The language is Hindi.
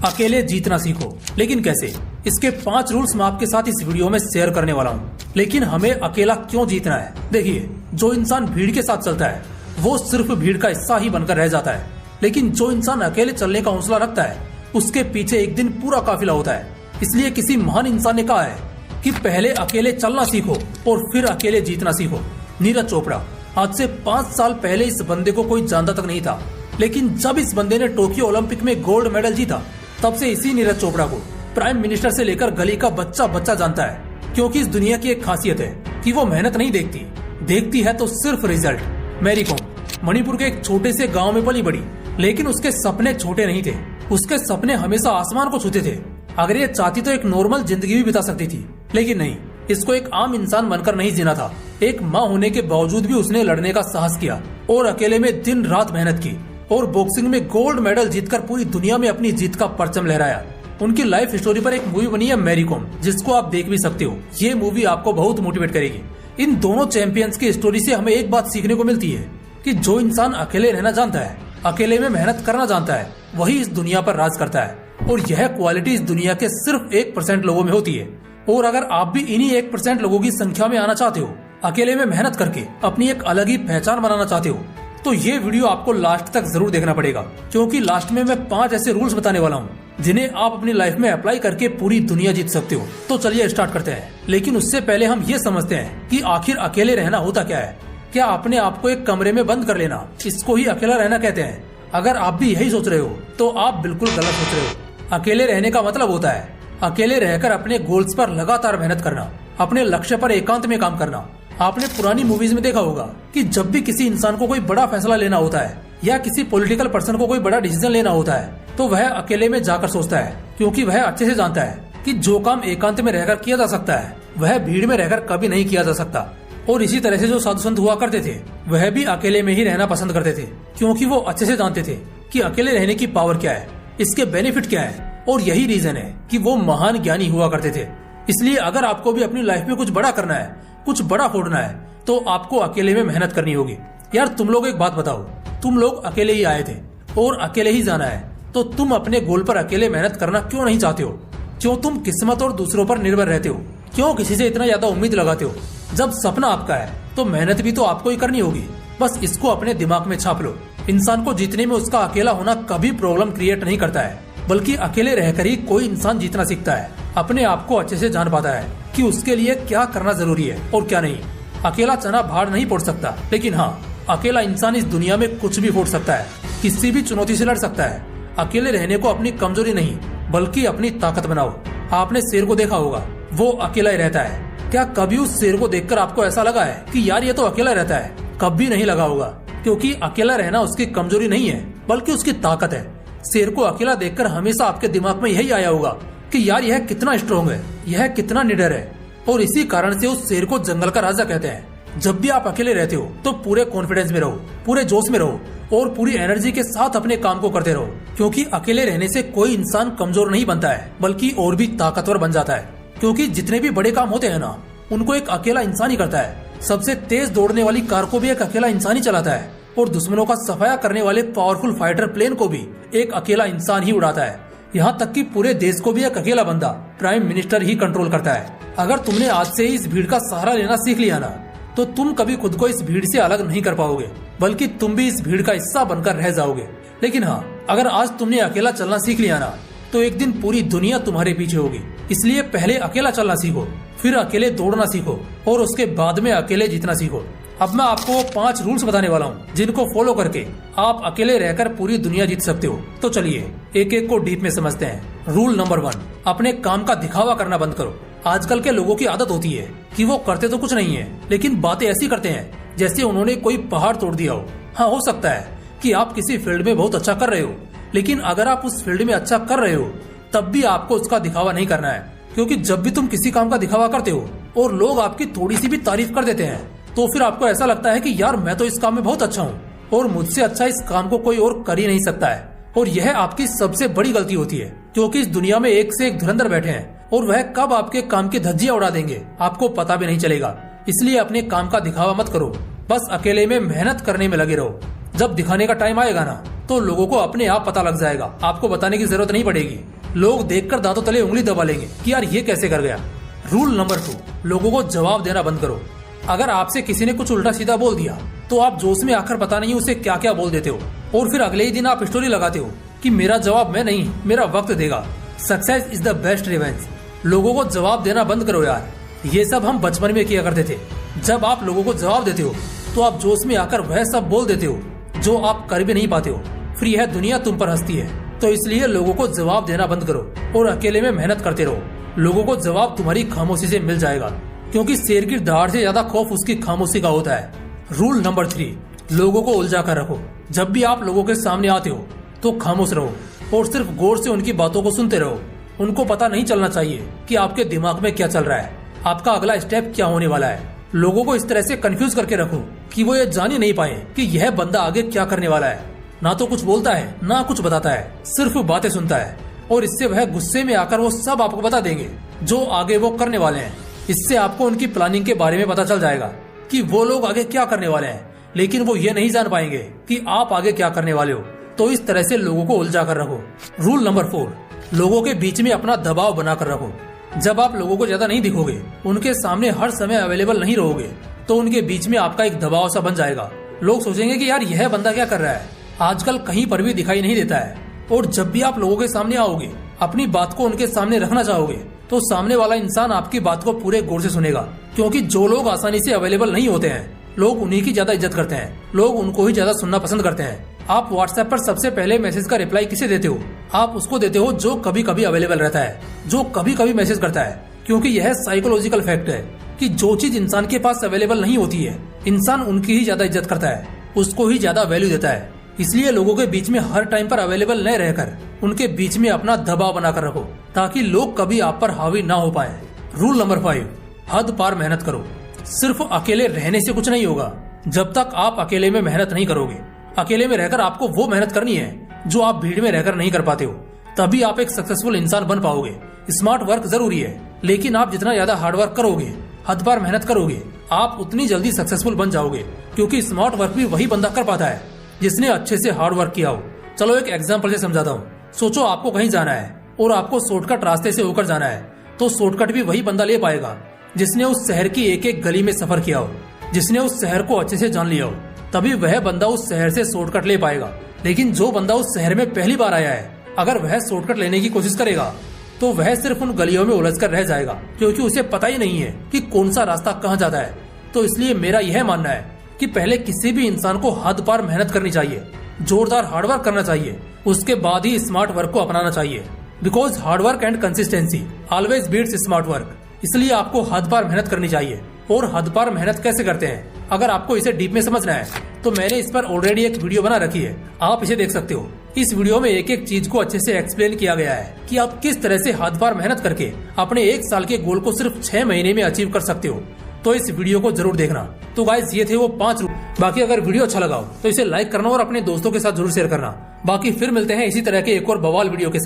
अकेले जीतना सीखो। लेकिन कैसे? इसके 5 रूल्स मैं आपके साथ इस वीडियो में शेयर करने वाला हूँ। लेकिन हमें अकेला क्यों जीतना है? देखिए, जो इंसान भीड़ के साथ चलता है वो सिर्फ भीड़ का हिस्सा ही बनकर रह जाता है, लेकिन जो इंसान अकेले चलने का हौसला रखता है उसके पीछे एक दिन पूरा काफिला होता है। इसलिए किसी महान इंसान ने कहा है कि पहले अकेले चलना सीखो और फिर अकेले जीतना सीखो। नीरज चोपड़ा। आज से 5 साल पहले इस बंदे को कोई जानता तक नहीं था, लेकिन जब इस बंदे ने टोक्यो ओलंपिक में गोल्ड मेडल जीता तब से इसी नीरज चोपड़ा को प्राइम मिनिस्टर से लेकर गली का बच्चा जानता है। क्योंकि इस दुनिया की एक खासियत है कि वो मेहनत नहीं देखती है तो सिर्फ रिजल्ट। मैरी कॉम मणिपुर के एक छोटे से गांव में पली बड़ी, लेकिन उसके सपने छोटे नहीं थे। उसके सपने हमेशा आसमान को छूते थे। अगर ये चाहती तो एक नॉर्मल जिंदगी भी बिता सकती थी, लेकिन नहीं, इसको एक आम इंसान बनकर नहीं जीना था। एक माँ होने के बावजूद भी उसने लड़ने का साहस किया और अकेले में दिन रात मेहनत की और बॉक्सिंग में गोल्ड मेडल जीतकर पूरी दुनिया में अपनी जीत का परचम लहराया। उनकी लाइफ स्टोरी पर एक मूवी बनी है मैरी कॉम, जिसको आप देख भी सकते हो। ये मूवी आपको बहुत मोटिवेट करेगी। इन दोनों चैंपियंस की स्टोरी से हमें एक बात सीखने को मिलती है कि जो इंसान अकेले रहना जानता है, अकेले में मेहनत करना जानता है, वही इस दुनिया पर राज करता है। और यह क्वालिटी इस दुनिया के सिर्फ 1% लोगों में होती है। और अगर आप भी इन्हीं 1% लोगों की संख्या में आना चाहते हो, अकेले में मेहनत करके अपनी एक अलग ही पहचान बनाना चाहते हो, तो ये वीडियो आपको लास्ट तक जरूर देखना पड़ेगा। क्योंकि लास्ट में मैं 5 ऐसे रूल्स बताने वाला हूँ जिन्हें आप अपनी लाइफ में अप्लाई करके पूरी दुनिया जीत सकते हो। तो चलिए स्टार्ट करते हैं। लेकिन उससे पहले हम ये समझते हैं कि आखिर अकेले रहना होता क्या है। क्या अपने आप को एक कमरे में बंद कर लेना, इसको ही अकेला रहना कहते हैं? अगर आप भी यही सोच रहे हो तो आप बिल्कुल गलत सोच रहे हो। अकेले रहने का मतलब होता है अकेले रहकर अपने गोल्स पर लगातार मेहनत करना, अपने लक्ष्य पर एकांत में काम करना। आपने पुरानी मूवीज में देखा होगा कि जब भी किसी इंसान को कोई बड़ा फैसला लेना होता है या किसी पॉलिटिकल पर्सन को कोई बड़ा डिसीजन लेना होता है तो वह अकेले में जाकर सोचता है, क्योंकि वह अच्छे से जानता है कि जो काम एकांत में रहकर किया जा सकता है वह भीड़ में रहकर कभी नहीं किया जा सकता। और इसी तरह से जो साधु संत हुआ करते थे वह भी अकेले में ही रहना पसंद करते थे, क्योंकि वो अच्छे से जानते थे कि अकेले रहने की पावर क्या है, इसके बेनिफिट क्या है। और यही रीजन है कि वो महान ज्ञानी हुआ करते थे। इसलिए अगर आपको भी अपनी लाइफ में कुछ बड़ा करना है, कुछ बड़ा फोड़ना है, तो आपको अकेले में मेहनत करनी होगी। यार तुम लोग एक बात बताओ, तुम लोग अकेले ही आए थे और अकेले ही जाना है, तो तुम अपने गोल पर अकेले मेहनत करना क्यों नहीं चाहते हो? क्यों तुम किस्मत और दूसरों पर निर्भर रहते हो? क्यों किसी से इतना ज्यादा उम्मीद लगाते हो? जब सपना आपका है तो मेहनत भी तो आपको ही करनी होगी। बस इसको अपने दिमाग में छाप लो। इंसान को जीतने में उसका अकेला होना कभी प्रॉब्लम क्रिएट नहीं करता है, बल्कि अकेले रहकर ही कोई इंसान जीतना सीखता है। अपने आप को अच्छे से जान पाता है कि उसके लिए क्या करना जरूरी है और क्या नहीं। अकेला चना भाड़ नहीं फोड़ सकता, लेकिन हाँ, अकेला इंसान इस दुनिया में कुछ भी फोड़ सकता है, किसी भी चुनौती से लड़ सकता है। अकेले रहने को अपनी कमजोरी नहीं बल्कि अपनी ताकत बनाओ। आपने शेर को देखा होगा, वो अकेला ही रहता है। क्या कभी उस शेर को देखकर आपको ऐसा लगा है कि यार ये तो अकेला रहता है? कभी नहीं लगा होगा, क्योंकि अकेला रहना उसकी कमजोरी नहीं है बल्कि उसकी ताकत है। शेर को अकेला देखकर हमेशा आपके दिमाग में यही आया होगा कि यार यह कितना स्ट्रॉन्ग है, यह कितना निडर है। और इसी कारण से उस शेर को जंगल का राजा कहते हैं। जब भी आप अकेले रहते हो तो पूरे कॉन्फिडेंस में रहो, पूरे जोश में रहो और पूरी एनर्जी के साथ अपने काम को करते रहो। क्योंकि अकेले रहने से कोई इंसान कमजोर नहीं बनता है बल्कि और भी ताकतवर बन जाता है। क्योंकि जितने भी बड़े काम होते हैं ना, उनको एक अकेला इंसान ही करता है। सबसे तेज दौड़ने वाली कार को भी एक अकेला इंसान ही चलाता है और दुश्मनों का सफाया करने वाले पावरफुल फाइटर प्लेन को भी एक अकेला इंसान ही उड़ाता है। यहाँ तक कि पूरे देश को भी एक अकेला बंदा प्राइम मिनिस्टर ही कंट्रोल करता है। अगर तुमने आज से ही इस भीड़ का सहारा लेना सीख लिया ना, तो तुम कभी खुद को इस भीड़ से अलग नहीं कर पाओगे, बल्कि तुम भी इस भीड़ का हिस्सा बनकर रह जाओगे। लेकिन हाँ, अगर आज तुमने अकेला चलना सीख लिया ना, तो एक दिन पूरी दुनिया तुम्हारे पीछे होगी। इसलिए पहले अकेला चलना सीखो, फिर अकेले दौड़ना सीखो और उसके बाद में अकेले जीतना सीखो। अब मैं आपको 5 रूल्स बताने वाला हूँ जिनको फॉलो करके आप अकेले रहकर पूरी दुनिया जीत सकते हो। तो चलिए एक एक को डीप में समझते हैं। रूल नंबर 1, अपने काम का दिखावा करना बंद करो। आजकल के लोगों की आदत होती है कि वो करते तो कुछ नहीं है, लेकिन बातें ऐसी करते हैं जैसे उन्होंने कोई पहाड़ तोड़ दिया हो। हाँ, हो सकता है कि आप किसी फील्ड में बहुत अच्छा कर रहे हो, लेकिन अगर आप उस फील्ड में अच्छा कर रहे हो तब भी आपको उसका दिखावा नहीं करना है। क्योंकि जब भी तुम किसी काम का दिखावा करते हो और लोग आपकी थोड़ी सी भी तारीफ कर देते हैं, तो फिर आपको ऐसा लगता है कि यार मैं तो इस काम में बहुत अच्छा हूँ और मुझसे अच्छा इस काम को कोई और कर ही नहीं सकता है। और यह आपकी सबसे बड़ी गलती होती है, क्योंकि इस दुनिया में एक से एक धुरंधर बैठे हैं और वह कब आपके काम की धज्जियां उड़ा देंगे आपको पता भी नहीं चलेगा। इसलिए अपने काम का दिखावा मत करो, बस अकेले में मेहनत करने में लगे रहो। जब दिखाने का टाइम आएगा ना, तो लोगों को अपने आप पता लग जाएगा, आपको बताने की जरूरत नहीं पड़ेगी। लोग देखकर दांतों तले उंगली दबा लेंगे कि यार ये कैसे कर गया। रूल नंबर 2, लोगों को जवाब देना बंद करो। अगर आपसे किसी ने कुछ उल्टा सीधा बोल दिया तो आप जोश में आकर पता नहीं उसे क्या क्या बोल देते हो और फिर अगले ही दिन आप स्टोरी लगाते हो कि मेरा जवाब मैं नहीं, मेरा वक्त देगा। Success is the best revenge. लोगों को जवाब देना बंद करो यार। ये सब हम बचपन में किया करते थे। जब आप लोगों को जवाब देते हो तो आप जोश में आकर वह सब बोल देते हो जो आप कर भी नहीं पाते हो। फिर यह दुनिया तुम पर हंसती है। तो इसलिए लोगों को जवाब देना बंद करो और अकेले में मेहनत करते रहो। लोगों को जवाब तुम्हारी खामोशी से मिल जाएगा, क्योंकि शेर की दहाड़ से ज्यादा खौफ उसकी खामोशी का होता है। रूल नंबर 3, लोगों को उलझा कर रखो। जब भी आप लोगों के सामने आते हो तो खामोश रहो और सिर्फ गौर से उनकी बातों को सुनते रहो। उनको पता नहीं चलना चाहिए कि आपके दिमाग में क्या चल रहा है, आपका अगला स्टेप क्या होने वाला है। लोगों को इस तरह से कंफ्यूज करके रखो कि वो ये जान ही नहीं पाए कि यह बंदा आगे क्या करने वाला है। ना तो कुछ बोलता है ना कुछ बताता है, सिर्फ बातें सुनता है और इससे वह गुस्से में आकर वो सब आपको बता देंगे जो आगे वो करने वाले हैं। इससे आपको उनकी प्लानिंग के बारे में पता चल जाएगा कि वो लोग आगे क्या करने वाले हैं, लेकिन वो ये नहीं जान पाएंगे कि आप आगे क्या करने वाले हो। तो इस तरह से लोगों को उलझा कर रखो। रूल नंबर 4, लोगों के बीच में अपना दबाव बनाकर रखो। जब आप लोगों को ज्यादा नहीं दिखोगे, उनके सामने हर समय अवेलेबल नहीं रहोगे, तो उनके बीच में आपका एक दबाव सा बन जाएगा। लोग सोचेंगे कि यार यह बंदा क्या कर रहा है, आजकल कहीं पर भी दिखाई नहीं देता है। और जब भी आप लोगों के सामने आओगे, अपनी बात को उनके सामने रखना चाहोगे, तो सामने वाला इंसान आपकी बात को पूरे गौर से सुनेगा। क्योंकि जो लोग आसानी से अवेलेबल नहीं होते हैं, लोग उन्हीं की ज्यादा इज्जत करते हैं, लोग उनको ही ज्यादा सुनना पसंद करते हैं। आप व्हाट्सएप पर सबसे पहले मैसेज का रिप्लाई किसे देते हो? आप उसको देते हो जो कभी कभी अवेलेबल रहता है, जो कभी कभी मैसेज करता है। क्योंकि यह साइकोलॉजिकल फैक्ट है कि जो चीज इंसान के पास अवेलेबल नहीं होती है, इंसान उनकी ही ज्यादा इज्जत करता है, उसको ही ज्यादा वैल्यू देता है। इसलिए लोगों के बीच में हर टाइम पर अवेलेबल न रहकर उनके बीच में अपना दबाव बनाकर रखो, ताकि लोग कभी आप पर हावी ना हो पाए। रूल नंबर 5, हद पार मेहनत करो। सिर्फ अकेले रहने से कुछ नहीं होगा जब तक आप अकेले में मेहनत नहीं करोगे। अकेले में रहकर आपको वो मेहनत करनी है जो आप भीड़ में रहकर नहीं कर पाते हो, तभी आप एक सक्सेसफुल इंसान बन पाओगे। स्मार्ट वर्क जरूरी है, लेकिन आप जितना ज्यादा हार्ड वर्क करोगे, हद पार मेहनत करोगे, आप उतनी जल्दी सक्सेसफुल बन जाओगे। क्योंकि स्मार्ट वर्क भी वही बंदा कर पाता है जिसने अच्छे से हार्ड वर्क किया हो। चलो एक एग्जांपल से समझाता हूँ। सोचो आपको कहीं जाना है और आपको शॉर्टकट रास्ते से होकर जाना है, तो शॉर्टकट भी वही बंदा ले पाएगा जिसने उस शहर की एक एक गली में सफर किया हो, जिसने उस शहर को अच्छे से जान लिया हो। तभी वह बंदा उस शहर से शॉर्टकट ले पाएगा। लेकिन जो बंदा उस शहर में पहली बार आया है, अगर वह शॉर्टकट लेने की कोशिश करेगा तो वह सिर्फ उन गलियों में उलझ कर रह जाएगा, क्योंकि उसे पता ही नहीं है कि कौन सा रास्ता कहाँ जाता है। तो इसलिए मेरा यह मानना है कि पहले किसी भी इंसान को हद पार मेहनत करनी चाहिए, जोरदार हार्डवर्क करना चाहिए, उसके बाद ही स्मार्ट वर्क को अपनाना चाहिए। Because hard work and consistency always beats smart work. इसलिए आपको हद पार मेहनत करनी चाहिए। और हद पार मेहनत कैसे करते हैं, अगर आपको इसे डीप में समझना है तो मैंने इस पर ऑलरेडी एक वीडियो बना रखी है, आप इसे देख सकते हो। इस वीडियो में एक एक चीज को अच्छे से एक्सप्लेन किया गया है कि आप किस तरह से हद पार मेहनत करके अपने 1 साल के गोल को सिर्फ 6 महीने में अचीव कर सकते हो। तो इस वीडियो को जरूर देखना। तो गाइस ये थे वो 5 रूल। बाकी अगर वीडियो अच्छा लगा हो तो इसे लाइक करना और अपने दोस्तों के साथ जरूर शेयर करना। बाकी फिर मिलते हैं इसी तरह के एक और बवाल वीडियो के साथ।